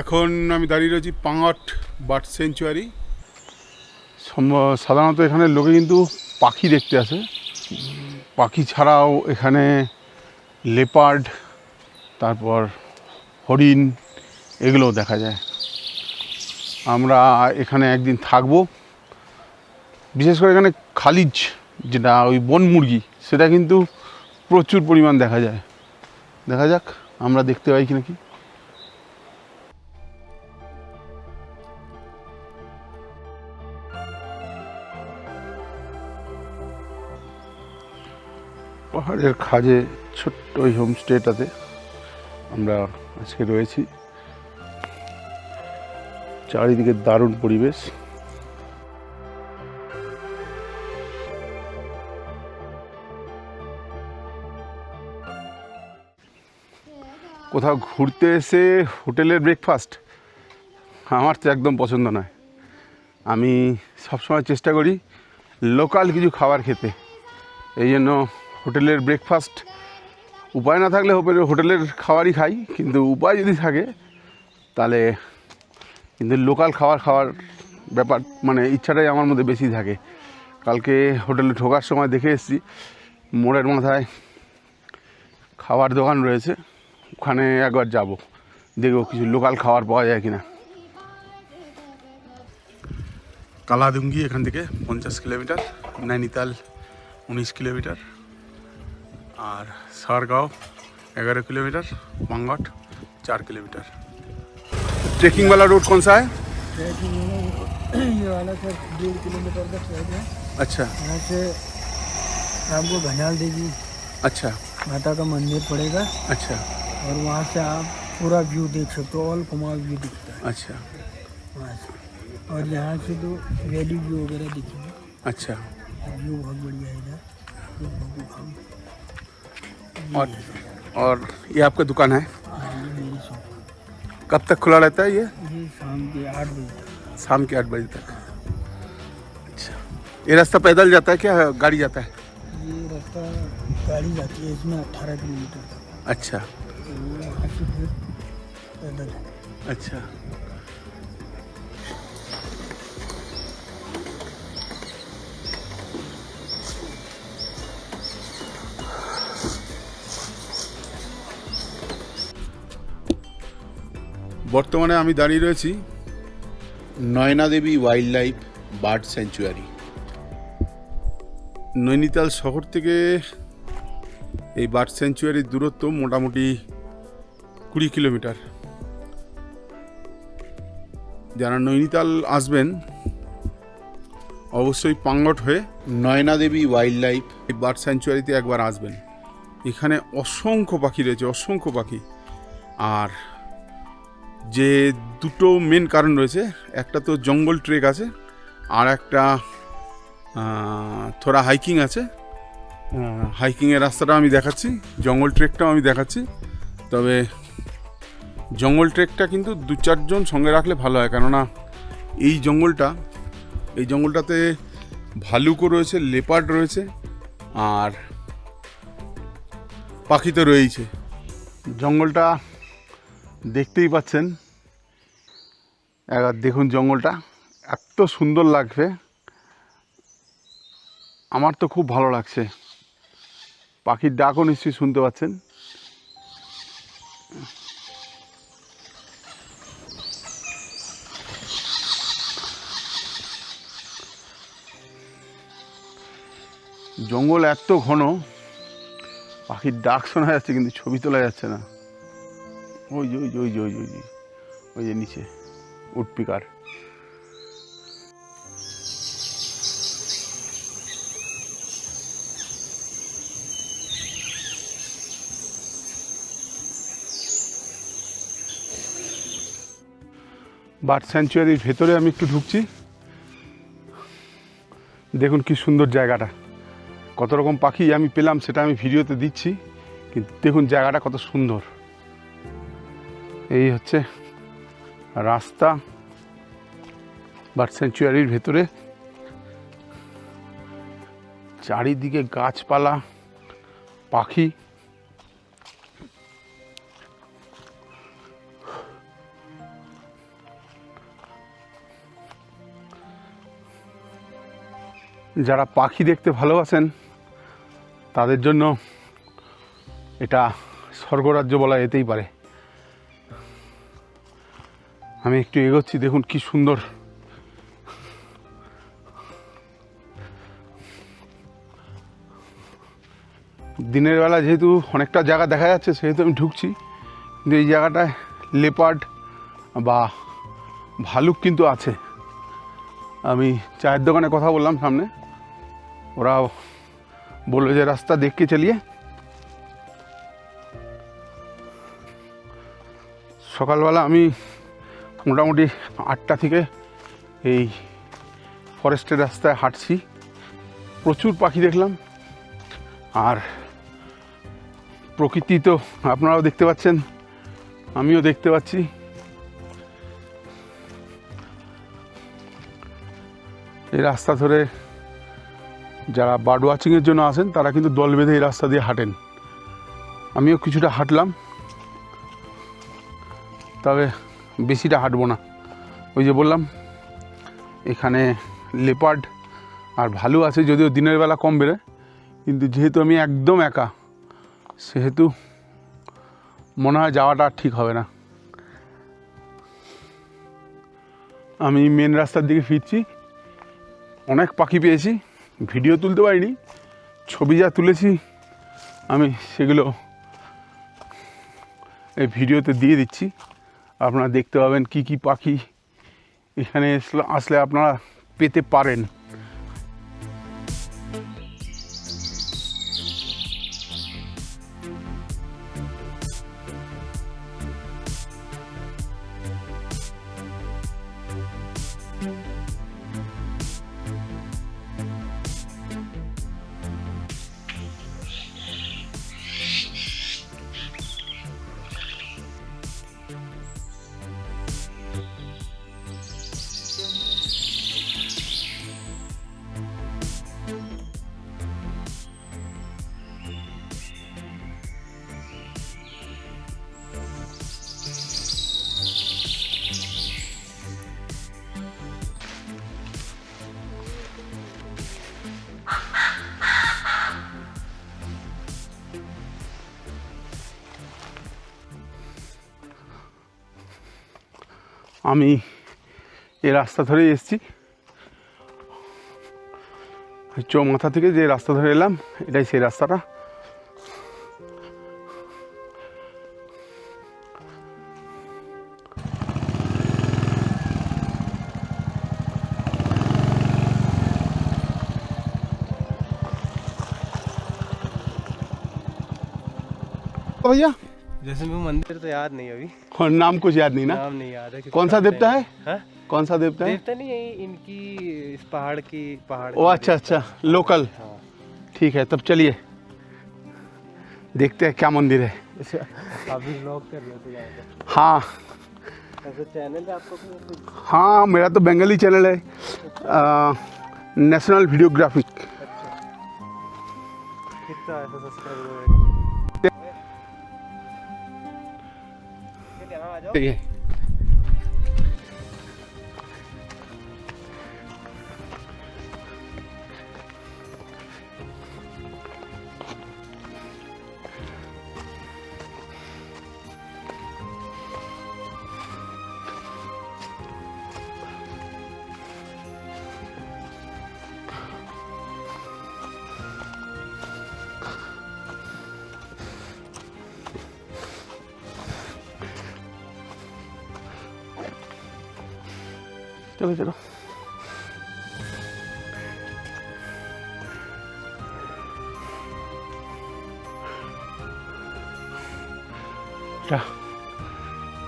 এখন আমি দাঁড়িয়ে রয়েছি পাঙট বার্ড স্যাঞ্চুয়ারি। সাধারণত এখানে লোকে কিন্তু পাখি দেখতে আসে। পাখি ছাড়াও এখানে লেপার্ড, তারপর হরিণ, এগুলোও দেখা যায়। আমরা এখানে একদিন থাকবো। বিশেষ করে এখানে খালিজ, যেটা ওই বন মুরগি, সেটা কিন্তু প্রচুর পরিমাণ দেখা যায়। দেখা যাক আমরা দেখতে পাই কি নাকি। পাহাড়ের খাজে ছোট্ট ওই হোমস্টেটাতে আমরা আজকে রয়েছি। চারিদিকে দারুণ পরিবেশ। কোথাও ঘুরতে এসে হোটেলের ব্রেকফাস্ট আমার তো একদম পছন্দ নয়। আমি সবসময় চেষ্টা করি লোকাল কিছু খাবার খেতে। এই জন্য হোটেলের ব্রেকফাস্ট উপায় না থাকলে হোটেলের খাবারই খাই, কিন্তু উপায় যদি থাকে তাহলে কিন্তু লোকাল খাওয়ার ব্যাপার মানে ইচ্ছাটাই আমার মধ্যে বেশি থাকে। কালকে হোটেলে ঢোকার সময় দেখে এসেছি মোড়ের মাথায় খাবার দোকান রয়েছে, ওখানে একবার যাব, দেখব কিছু লোকাল খাবার পাওয়া যায় কিনা। কালাদুঙ্গি এখান থেকে 50 কিলোমিটার, নৈনিতাল 19 কিলোমিটার, আর সারগাঁও 11 किलोमीटर, पांगट 4 किलोमीटर। ट्रैकिंग वाला रूट कौन सा है? ये वाला सर 1.5 किलोमीटर का ट्रैक है। अच्छा यहाँ से आपको घनाल देवी अच्छा माता का मंदिर पड़ेगा अच्छा और वहाँ से आप पूरा व्यू देख सकते हो, ऑल कुमार व्यू दिखता है अच्छा वहाँ से। और यहाँ से तो वैली व्यू वगैरह दिखेगा। अच्छा। व्यू बहुत बढ़िया है इधर। और ये आपका दुकान है? हाँ, ये मेरी शॉप कब तक खुला रहता है ये? है। ये शाम के 8 बजे तक। शाम के 8 बजे तक। अच्छा, ये रास्ता पैदल जाता है क्या गाड़ी जाता है? ये रास्ता गाड़ी जाती है इसमें 18 किलोमीटर तक। अच्छा तो यहाँ से फिर पैदल है। अच्छा। বর্তমানে আমি দাঁড়িয়ে রয়েছি Naina Devi wildlife bird sanctuary. Nainital শহর থেকে এই বার্ড স্যাঞ্চুয়ারির দূরত্ব মোটামুটি 20 কিলোমিটার। যারা নৈনিতাল আসবেন অবশ্যই পাঙ্গট হয়ে Nayana Devi wildlife bird স্যাঞ্চুয়ারিতে একবার আসবেন। এখানে অসংখ্য পাখি রয়েছে, অসংখ্য পাখি। আর যে দুটো মেন কারণ রয়েছে, একটা তো জঙ্গল ট্রেক আছে, আর একটা থোড়া হাইকিং আছে। হাইকিংয়ের রাস্তাটা আমি দেখাচ্ছি, জঙ্গল ট্রেকটাও আমি দেখাচ্ছি। তবে জঙ্গল ট্রেকটা কিন্তু 2-4 জন সঙ্গে রাখলে ভালো হয়, কেননা এই জঙ্গলটাতে ভালুকও রয়েছে, লেপার্ড রয়েছে, আর পাখি তো রয়েইছে। জঙ্গলটা দেখতেই পাচ্ছেন, একবার দেখুন জঙ্গলটা এত সুন্দর লাগবে, আমার তো খুব ভালো লাগছে। পাখির ডাকও নিশ্চয়ই শুনতে পাচ্ছেন। জঙ্গল এত ঘন, পাখির ডাক শোনা যাচ্ছে কিন্তু ছবি তোলা যাচ্ছে না। ওই যে ওই যে ওই যে ওই যে ওই যে ওই যে নিচে উডপিকার। বার্ড স্যাঞ্চুয়ারির ভেতরে আমি একটু ঢুকছি। দেখুন কি সুন্দর জায়গাটা, কত রকম পাখি আমি পেলাম সেটা আমি ভিডিওতে দিচ্ছি, কিন্তু দেখুন জায়গাটা কত সুন্দর। এই হচ্ছে রাস্তা বার্ড স্যাঞ্চুয়ারির ভেতরে। চারিদিকে গাছপালা, পাখি। যারা পাখি দেখতে ভালোবাসেন তাদের জন্য এটা স্বর্গরাজ্য বলা যেতেই পারে। আমি একটু এগোচ্ছি, দেখুন কি সুন্দর। দিনের বেলা যেহেতু অনেকটা জায়গা দেখা যাচ্ছে সেহেতু আমি ঢুকছি, কিন্তু এই জায়গাটায় লেপার্ড বা ভালুক কিন্তু আছে। আমি চায়ের দোকানে কথা বললাম সামনে, ওরা বললো যে রাস্তা দেখকে চালিয়ে। সকালবেলা আমি মোটামুটি 8টা থেকে এই ফরেস্টের রাস্তায় হাঁটছি, প্রচুর পাখি দেখলাম। আর প্রকৃতি তো আপনারাও দেখতে পাচ্ছেন, আমিও দেখতে পাচ্ছি। এই রাস্তা ধরে যারা বার্ড ওয়াচিংয়ের জন্য আসেন তারা কিন্তু দল বেঁধে এই রাস্তা দিয়ে হাঁটেন। আমিও কিছুটা হাঁটলাম, তবে বেশিটা হাঁটবো না। ওই যে বললাম এখানে লেপার্ড আর ভালু আছে, যদিও দিনের বেলা কম বেরোয়, কিন্তু যেহেতু আমি একদম একা সেহেতু মনে হয় যাওয়াটা ঠিক হবে না। আমি মেন রাস্তার দিকে ফিরছি। অনেক পাখি পেয়েছি, ভিডিও তুলতে পারিনি, ছবি যা তুলেছি আমি সেগুলো এই ভিডিওতে দিয়ে দিচ্ছি। আপনারা দেখতে পাবেন কি কি পাখি এখানে আসলে আপনারা পেতে পারেন। আমি এই রাস্তা ধরেই এসেছি, চৌমাথা থেকে যে রাস্তা ধরে এলাম এটাই সেই রাস্তাটা। भैया जैसे मैं मंदिर तो याद नहीं अभी, और नाम कुछ याद नहीं ना? नाम नहीं याद है। कौन सा देवता है? हाँ? कौन सा देवता है? देवता नहीं है, इनकी इस पहाड़ की ओ अच्छा अच्छा, लोकल। हाँ। ठीक है, तब चलिए देखते हैं क्या मंदिर है। अभी व्लॉग कर रहे थे यहाँ पे। हाँ ऐसा चैनल है आपको कुछ? हाँ, मेरा तो बंगाली चैनल है, नेशनल वीडियोग्राफिक। कितना ऐसा सब्सक्राइबर है? आ जाओ। ठीक है, चलो चलो।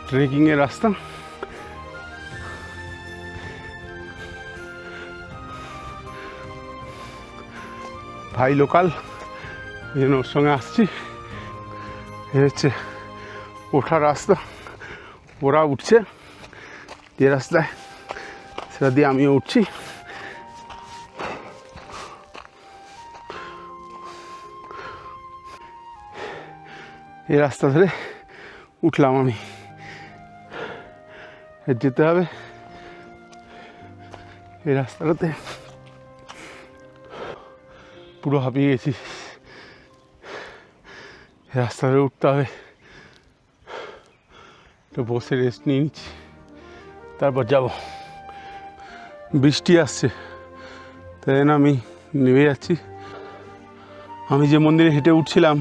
ट्रेकिंग এর রাস্তা। ভাই লোকাল, এই জন্য ওর সঙ্গে আসছি। এই হচ্ছে ওঠার রাস্তা, ওরা উঠছে যে রাস্তায় সেটা দিয়ে আমিও উঠছি। এই রাস্তা ধরে উঠলাম আমি, যেতে হবে এই রাস্তাটাতে। পুরো হাঁপিয়ে গেছি, রাস্তা ধরে উঠতে হবে। একটু বসে রেস্ট নিয়ে নিচ্ছি, তারপর যাব। বৃষ্টি আসছে, তাই জন্য আমি নেমে যাচ্ছি। আমি যে মন্দিরে হেঁটে উঠছিলাম,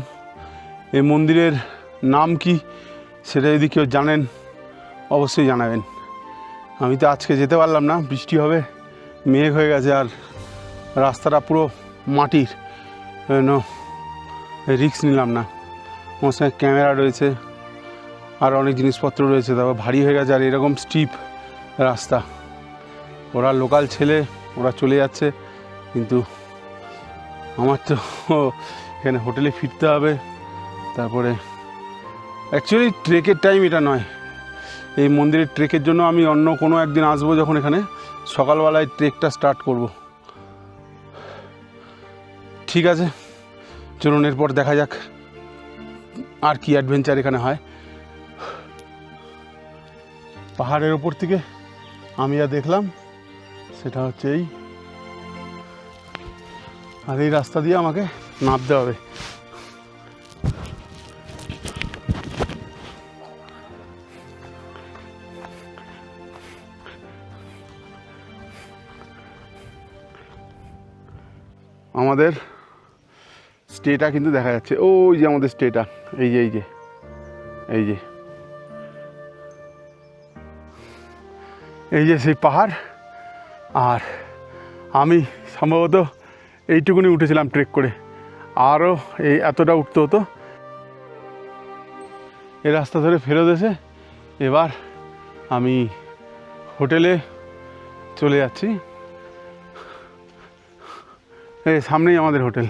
এই মন্দিরের নাম কি সেটা যদি কেউ জানেন অবশ্যই জানাবেন। আমি তো আজকে যেতে পারলাম না, বৃষ্টি হবে, মেঘ হয়ে গেছে, আর রাস্তাটা পুরো মাটির, রিস্ক নিলাম না। আমার সঙ্গে ক্যামেরা রয়েছে, আর অনেক জিনিসপত্র রয়েছে, তারপর ভারী হয়ে গেছে, আর এরকম স্টিপ রাস্তা। ওরা লোকাল ছেলে, ওরা চলে যাচ্ছে, কিন্তু আমার তো এখানে হোটেলে ফিরতে হবে। তারপরে অ্যাকচুয়ালি ট্রেকের টাইম এটা নয়, এই মন্দিরের ট্রেকের জন্য আমি অন্য কোনো একদিন আসবো, যখন এখানে সকালবেলায় ট্রেকটা স্টার্ট করব। ঠিক আছে, চলুন এরপর দেখা যাক আর কি অ্যাডভেঞ্চার এখানে হয়। পাহাড়ের ওপর থেকে আমি যা দেখলাম সেটা হচ্ছে এই, আর এই রাস্তা দিয়ে আমাকে নামতে হবে। আমাদের স্টেটা কিন্তু দেখা যাচ্ছে, ওই যে আমাদের স্টেটা, এই যে এই যে এই যে এই যে সেই পাহাড়। আর আমি সম্ভবত এইটুকুনি উঠেছিলাম ট্রেক করে, আরও এই এতটা উঠতে হতো। এই রাস্তা ধরে ফেরত এসে এবার আমি হোটেলে চলে যাচ্ছি। এই সামনেই আমাদের হোটেল।